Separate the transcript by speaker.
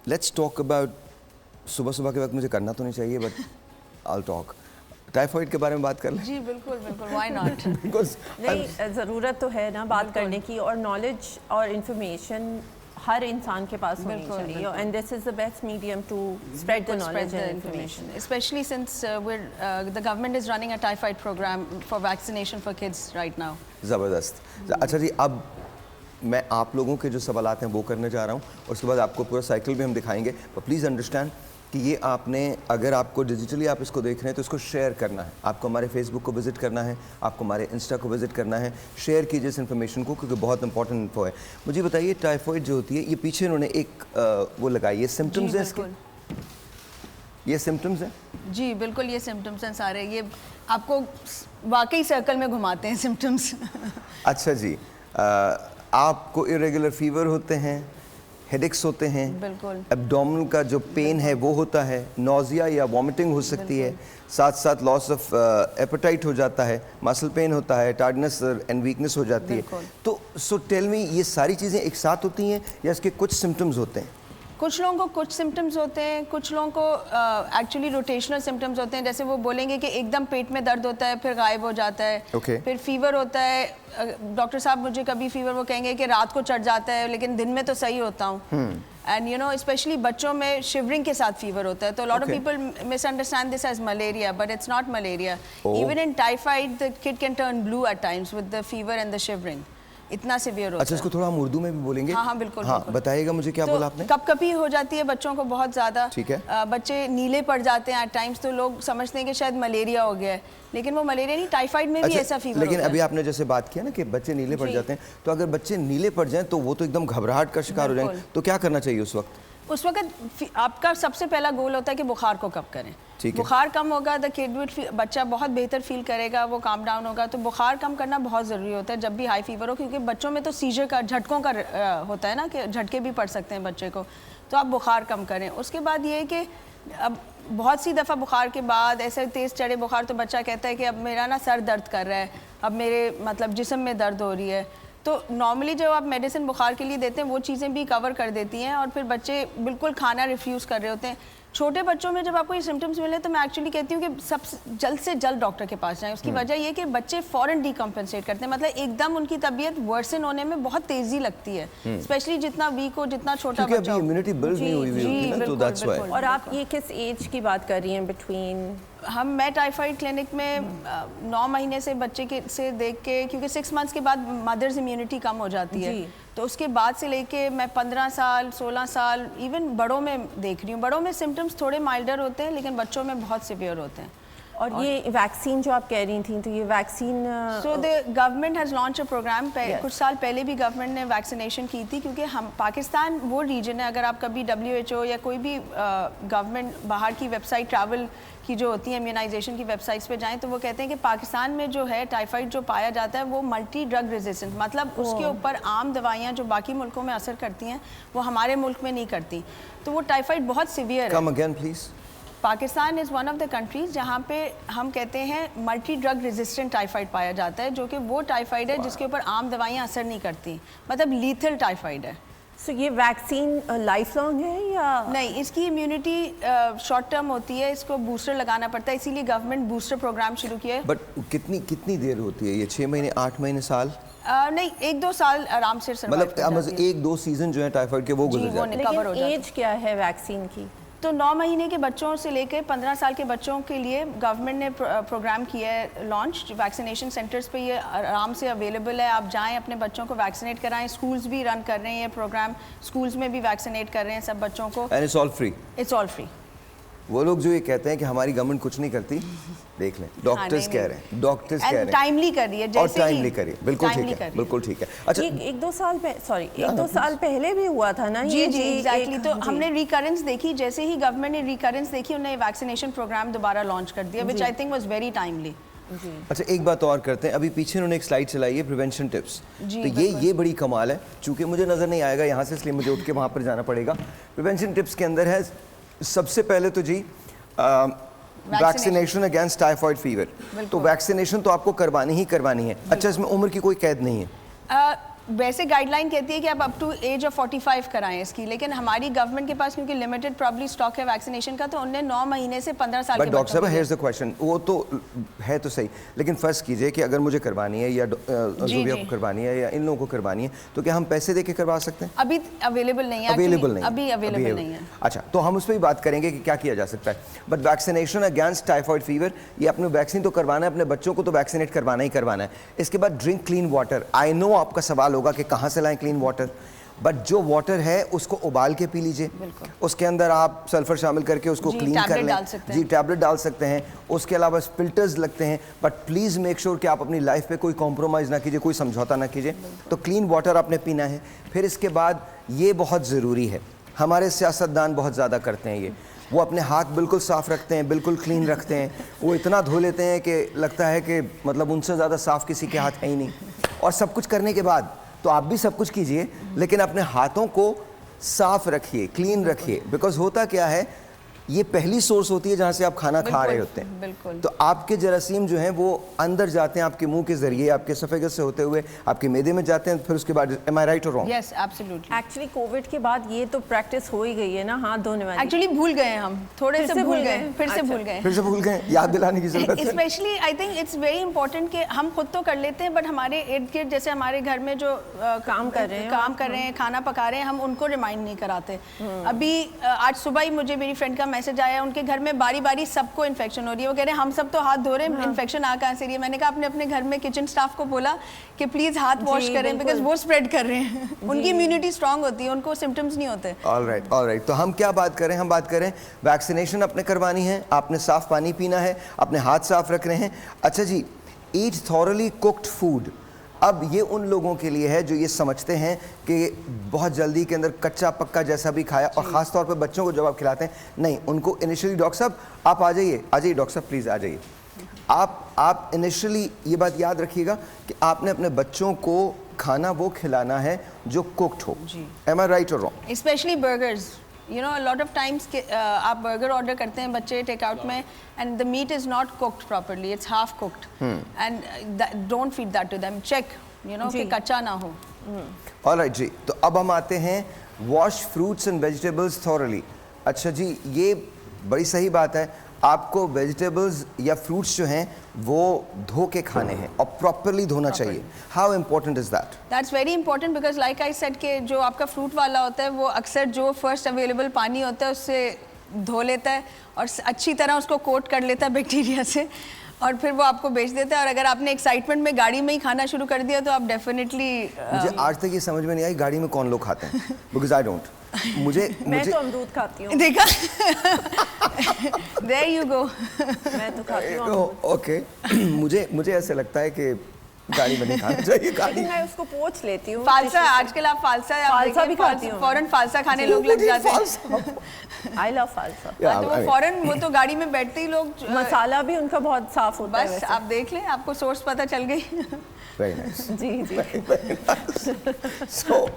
Speaker 1: Let's talk about, सुबह सुबह के वक्त मुझे करना तो नहीं चाहिए बट आई टॉक, टाइफाइड के बारे में बात कर लें।
Speaker 2: जी बिल्कुल बिल्कुल, व्हाई नॉट।
Speaker 1: बिकॉज
Speaker 3: नहीं, ज़रूरत तो है ना बात करने की, और नॉलेज और इंफॉर्मेशन हर इंसान के पास होनी चाहिए, and this is the best medium to spread the knowledge and information,
Speaker 2: especially since the government is running a typhoid program for vaccination for kids right now.
Speaker 1: ज़बरदस्त। अच्छा जी, अब मैं आप लोगों के जो सवालात हैं वो करने जा रहा हूँ, और उसके बाद आपको पूरा साइकिल भी हम दिखाएंगे। पर प्लीज़ अंडरस्टैंड कि ये आपने, अगर आपको डिजिटली आप इसको देख रहे हैं तो इसको शेयर करना है। आपको हमारे फेसबुक को विज़िट करना है, आपको हमारे इंस्टा को विज़िट करना है, शेयर कीजिए इस इन्फॉर्मेशन को, क्योंकि बहुत इंपॉर्टेंट इन्फो है। मुझे बताइए, टाइफाइड जो होती है, ये पीछे इन्होंने एक वो लगाई है, सिम्टम्स हैं इसके, ये सिम्टम्स हैं?
Speaker 2: जी बिल्कुल, ये सिम्टम्स हैं सारे, ये आपको वाकई सर्कल में घुमाते हैं सिम्टम्स।
Speaker 1: अच्छा जी, आपको इरेगुलर फीवर होते हैं, हेडेक्स होते हैं,
Speaker 2: बिल्कुल,
Speaker 1: एब्डोमिनल का जो पेन है वो होता है, नोज़िया या वॉमिटिंग हो सकती है, साथ साथ लॉस ऑफ एपेटाइट हो जाता है, मसल पेन होता है, टायर्डनेस एंड वीकनेस हो जाती है। तो सो टेल मी, ये सारी चीज़ें एक साथ होती हैं या इसके कुछ सिम्टम्स होते हैं?
Speaker 2: कुछ लोगों को कुछ सिम्टम्स होते हैं, कुछ लोगों को एक्चुअली रोटेशनल सिम्टम्स होते हैं। जैसे वो बोलेंगे कि एकदम पेट में दर्द होता है फिर गायब हो जाता है, फिर फीवर होता है, डॉक्टर साहब मुझे कभी फीवर, वो कहेंगे कि रात को चढ़ जाता है लेकिन दिन में तो सही होता हूँ। एंड यू नो, स्पेशली बच्चों में शिवरिंग के साथ फीवर होता है, तो lot of people misunderstand this as malaria, but it's not malaria. Even in typhoid the kid can turn blue at times with the fever and the shivering, इतना severe होता है।
Speaker 1: अच्छा, इसको थोड़ा हम उर्दू में भी बोलेंगे?
Speaker 2: हाँ बिल्कुल,
Speaker 1: हाँ बताइएगा मुझे, क्या बोला आपने?
Speaker 2: कपकपी हो जाती है बच्चों को बहुत ज़्यादा,
Speaker 1: ठीक है,
Speaker 2: बच्चे नीले पड़ जाते हैं एट टाइम्स, तो लोग समझते हैं कि शायद मलेरिया हो गया है, लेकिन वो मलेरिया नहीं, टाइफाइड में भी ऐसा फीवर
Speaker 1: लेकिन
Speaker 2: होता है।
Speaker 1: अभी आपने जैसे बात किया ना कि बच्चे नीले पड़ जाते हैं, तो अगर बच्चे नीले पड़ जाएं तो वो तो एकदम घबराहट का शिकार हो जाएंगे, तो क्या करना चाहिए उस वक्त?
Speaker 2: उस वक्त आपका सबसे पहला गोल होता है कि बुखार को कम करें। बुखार कम होगा, द किड विल, बच्चा बहुत बेहतर फील करेगा, वो काम डाउन होगा। तो बुखार कम करना बहुत ज़रूरी होता है जब भी हाई फीवर हो, क्योंकि बच्चों में तो सीजर का, झटकों का होता है ना, कि झटके भी पड़ सकते हैं बच्चे को, तो आप बुखार कम करें। उसके बाद ये है कि अब बहुत सी दफ़ा बुखार के बाद ऐसे तेज़ चढ़े बुखार तो बच्चा कहता है कि अब मेरा ना सर दर्द कर रहा है, अब मेरे मतलब जिस्म में दर्द हो रही है। तो नॉर्मली जब आप मेडिसिन बुखार के लिए देते हैं वो चीज़ें भी कवर कर देती हैं, और फिर बच्चे बिल्कुल खाना रिफ्यूज़ कर रहे होते हैं। छोटे बच्चों में जब आपको ये सिम्टम्स मिले तो मैं एक्चुअली कहती हूँ कि सबसे जल्द से जल्द डॉक्टर के पास जाएं। उसकी वजह ये कि बच्चे फ़ौरन डिकम्पनसेट करते हैं, मतलब एकदम उनकी तबीयत वर्सन होने में बहुत तेज़ी लगती है, स्पेशली जितना वीक हो, जितना छोटा बच्चा हो,
Speaker 1: इम्यूनिटी बिल्ड नहीं हुई होती है ना, तो दैट्स व्हाई।
Speaker 3: और आप ये किस एज की बात कर रही हैं? बिटवीन
Speaker 2: मैं टाइफाइड क्लिनिक में 9 महीने से बच्चे के से देख के, क्योंकि 6 मंथ्स के बाद मदर्स इम्यूनिटी कम हो जाती है, तो उसके बाद से लेके मैं 15 साल 16 साल इवन बड़ों में देख रही हूँ। बड़ों में सिम्टम्स थोड़े माइल्डर होते हैं, लेकिन बच्चों में बहुत सिवियर होते हैं।
Speaker 3: और ये वैक्सीन जो आप कह रही थी, तो ये vaccine,
Speaker 2: so the government has launch a programme. कुछ साल पहले भी गवर्नमेंट ने वैक्सीनेशन की थी, क्योंकि हम पाकिस्तान वो रीजन है, अगर आप कभी WHO या कोई भी गवर्नमेंट बाहर की वेबसाइट, ट्रैवल की जो होती है इम्यूनाइजेशन की वेबसाइट्स पे जाएं, तो वो कहते हैं कि पाकिस्तान में जो है टाइफाइड जो पाया जाता है वो मल्टी ड्रग रेजिस्टेंट, मतलब उसके ऊपर आम दवाइयाँ जो बाकी मुल्कों में असर करती हैं वो हमारे मुल्क में नहीं करती, तो वो टाइफाइड बहुत सीवियर है।
Speaker 1: Come again please.
Speaker 2: Pakistan is one of the countries जहाँ पे हम कहते हैं मल्टी ड्रग रेजिस्टेंट टाइफाइड पाया जाता है, जो कि वो टाइफाइड है जिसके ऊपर आम दवाइयाँ असर नहीं करती, मतलब लीथल टाइफाइड है।
Speaker 3: सो ये वैक्सीन लाइफ लॉन्ग है या
Speaker 2: नहीं? इसकी इम्यूनिटी शॉर्ट टर्म होती है, इसको बूस्टर लगाना पड़ता है, इसीलिए गवर्नमेंट बूस्टर प्रोग्राम शुरू किया है।
Speaker 1: बट कितनी देर होती है ये? 6 महीने, 8 महीने, साल?
Speaker 2: नहीं, 1-2 साल आराम से
Speaker 1: मतलब 1-2 सीजन जो है टाइफाइड के वो गुजर जाते हैं।
Speaker 3: लेकिन एज क्या है वैक्सीन की?
Speaker 2: तो 9 महीने के बच्चों से लेकर 15 साल के बच्चों के लिए गवर्नमेंट ने प्रोग्राम किया है लॉन्च। वैक्सीनेशन सेंटर्स पे ये आराम से अवेलेबल है, आप जाएं अपने बच्चों को वैक्सीनेट कराएं। स्कूल्स भी रन कर रहे हैं ये प्रोग्राम, स्कूल्स में भी वैक्सीनेट कर रहे हैं सब बच्चों को।
Speaker 1: And it's all free?
Speaker 2: It's all free.
Speaker 1: वो लोग जो ये कहते हैं कि हमारी गवर्नमेंट कुछ नहीं करती, देख लें, डॉक्टर्स कह रहे हैं, डॉक्टर्स कह रहे हैं
Speaker 2: टाइमली कर रही है,
Speaker 1: और टाइमली करिए, बिल्कुल ठीक है, बिल्कुल ठीक है। अच्छा,
Speaker 3: 1-2 साल पहले भी हुआ था ना ये?
Speaker 2: जी एग्जैक्टली। तो हमने रिकरेंस देखी, जैसे ही गवर्नमेंट ने रिकरेंस देखी उन्होंने वैक्सीनेशन प्रोग्राम दोबारा लॉन्च कर दिया, which I think was very timely.
Speaker 1: अच्छा, एक बात और करते हैं, अभी पीछे उन्होंने एक स्लाइड चलाई है प्रिवेंशन टिप्स, तो ये बड़ी कमाल है, चूंकि मुझे नजर नहीं आएगा यहाँ से, इसलिए मुझे उठ के वहाँ पर जाना पड़ेगा। प्रिवेंशन टिप्स के अंदर है सबसे पहले तो जी वैक्सीनेशन अगेंस्ट टाइफाइड फीवर। तो वैक्सीनेशन तो आपको करवानी ही करवानी है। अच्छा, इसमें उम्र की कोई कैद नहीं है?
Speaker 2: वैसे गाइडलाइन कहती है कि आप अप टू एज ऑफ 45 कराएं इसकी, लेकिन हमारी गवर्नमेंट के पास क्योंकि लिमिटेड प्रॉब्ली स्टॉक है वैक्सीनेशन का, तो उन्होंने 9 महीने से 15 साल के
Speaker 1: डॉक्टर साहब, हियर्स द क्वेश्चन, वो तो है तो सही, लेकिन फर्स्ट कीजिए कि अगर मुझे करवानी है या ज़ुबिया को करवानी है या इन लोगों को करवानी है, तो क्या हम पैसे दे के करवा सकते हैं?
Speaker 2: अभी अवेलेबल नहीं है, अभी अवेलेबल नहीं है।
Speaker 1: अच्छा, तो हम उस पर भी बात करेंगे कि क्या किया जा सकता है। But vaccination against typhoid fever, ये अपने वैक्सीन तो करवाना है, अपने बच्चों को तो वैक्सीनेट करवाना ही करवाना है। इसके बाद drink clean water. I know आपका सवाल होगा कि कहाँ से लाएं क्लीन वाटर, बट जो वाटर है उसको उबाल के पी लीजिए, उसके अंदर आप सल्फर शामिल करके उसको क्लीन कर लें। जी, टैबलेट डाल सकते हैं। उसके अलावा फिल्टर्स लगते हैं, बट प्लीज़ मेक श्योर कि आप अपनी लाइफ पे कोई कॉम्प्रोमाइज़ ना कीजिए, कोई समझौता ना कीजिए। तो क्लीन वाटर आपने पीना है। फिर इसके बाद ये बहुत ज़रूरी है, हमारे सियासतदान बहुत ज़्यादा करते हैं ये, वो अपने हाथ बिल्कुल साफ़ रखते हैं, बिल्कुल क्लीन रखते हैं, वो इतना धो लेते हैं कि लगता है कि मतलब उनसे ज़्यादा साफ़ किसी के हाथ है ही नहीं। और सब कुछ करने के बाद तो आप भी सब कुछ कीजिए, लेकिन अपने हाथों को साफ रखिए, क्लीन रखिए, बिकॉज होता क्या है, ये पहली सोर्स होती है जहाँ से आप खाना खा रहे होते हैं।
Speaker 2: बिल्कुल।
Speaker 1: तो आपके जरासीम जो हैं वो अंदर जाते हैं आपके मुंह के जरिए, आपके सफेगस से होते हुए आपके मैदे में जाते हैं, फिर उसके बाद एम आई राइट और wrong?
Speaker 2: Yes, absolutely.
Speaker 3: Actually Covid के बाद ये तो प्रैक्टिस हो ही गई है ना, हाथ धोने वाली।
Speaker 2: एक्चुअली भूल गए हैं हम, थोड़े से भूल गए, फिर से भूल गए,
Speaker 1: याद दिलाने की जरूरत है।
Speaker 2: Specially I think it's very important कि हम खुद तो कर लेते हैं, बट हमारे इर्द गिर्द जैसे हमारे घर में जो
Speaker 3: काम कर रहे हैं,
Speaker 2: खाना पका रहे हैं, हम उनको रिमाइंड नहीं कराते। अभी आज सुबह ही मुझे मेरी फ्रेंड का मैसेज आया, उनके घर में बारी बारी सबको इन्फेक्शन हो रही है। वो कह रहे हैं हम सब तो हाथ धो रहे हैं, इन्फेक्शन आ कहाँ से रही है? मैंने कहा आपने अपने घर में किचन स्टाफ को बोला कि प्लीज हाथ वॉश करें, बिकॉज वो स्प्रेड कर रहे हैं। उनकी इम्यूनिटी स्ट्रांग होती है, उनको सिम्टम्स नहीं होते।
Speaker 1: All right. तो हम क्या बात करें? हम बात करें वैक्सीनेशन अपने करवानी है, आपने साफ पानी पीना है, अपने हाथ साफ रख रहे हैं। अच्छा जी, ईट थॉरली कुक्ड फूड। अब ये उन लोगों के लिए है जो ये समझते हैं कि बहुत जल्दी के अंदर कच्चा पक्का जैसा भी खाया, और ख़ास तौर पे बच्चों को जब आप खिलाते हैं, नहीं, उनको इनिशियली डॉक्टर साहब आप आ जाइए डॉक्टर साहब प्लीज़ आ जाइए। आप इनिशियली ये बात याद रखिएगा कि आपने अपने बच्चों को खाना वो खिलाना है जो कुक्ड हो। एम आई राइट और wrong?
Speaker 2: Specially burgers, you know, a lot of times आप बर्गर ऑर्डर करते हैं बच्चे टेक आउट में, and the meat is not cooked properly, it's half cooked, and don't feed that to them, check, you know, कि कच्चा ना हो।
Speaker 1: All right जी, तो अब हम आते हैं wash fruits and vegetables thoroughly। अच्छा जी, ये बड़ी सही बात है, आपको वेजिटेबल्स या फ्रूट्स जो हैं वो धो के खाने हैं और प्रॉपरली धोना चाहिए। How important is that?
Speaker 2: That's very important, because like I said कि जो आपका फ्रूट वाला होता है वो अक्सर जो फर्स्ट अवेलेबल पानी होता है उससे धो लेता है और अच्छी तरह उसको कोट कर लेता है बैक्टीरिया से, और फिर वो आपको बेच देता है। और अगर आपने एक्साइटमेंट में गाड़ी में ही खाना शुरू कर दिया तो आप डेफिनेटली
Speaker 1: मुझे आज तक ये समझ में नहीं आई गाड़ी में कौन लोग खाते हैं, बिकॉज आई डोंट।
Speaker 3: मैं तो अमरूद खाती हूँ।
Speaker 2: देखा? There you go।
Speaker 3: मैं तो खाती हूँ।
Speaker 1: ओके, मुझे ऐसे लगता है कि गाड़ी में नहीं खाना चाहिए।
Speaker 3: लेकिन मैं उसको पोंछ लेती हूँ।
Speaker 2: फालसा, आजकल आप फालसा भी खाती हूँ, फौरन फालसा खाने लोग लग जाते हैं।
Speaker 3: I love फालसा।
Speaker 2: तो वो फौरन, वो तो गाड़ी में बैठते ही लोग,
Speaker 3: मसाला भी उनका बहुत साफ होता है।
Speaker 2: बस आप देख लें, आपको सोर्स पता चल गई।
Speaker 1: Very nice।
Speaker 3: जी।
Speaker 1: So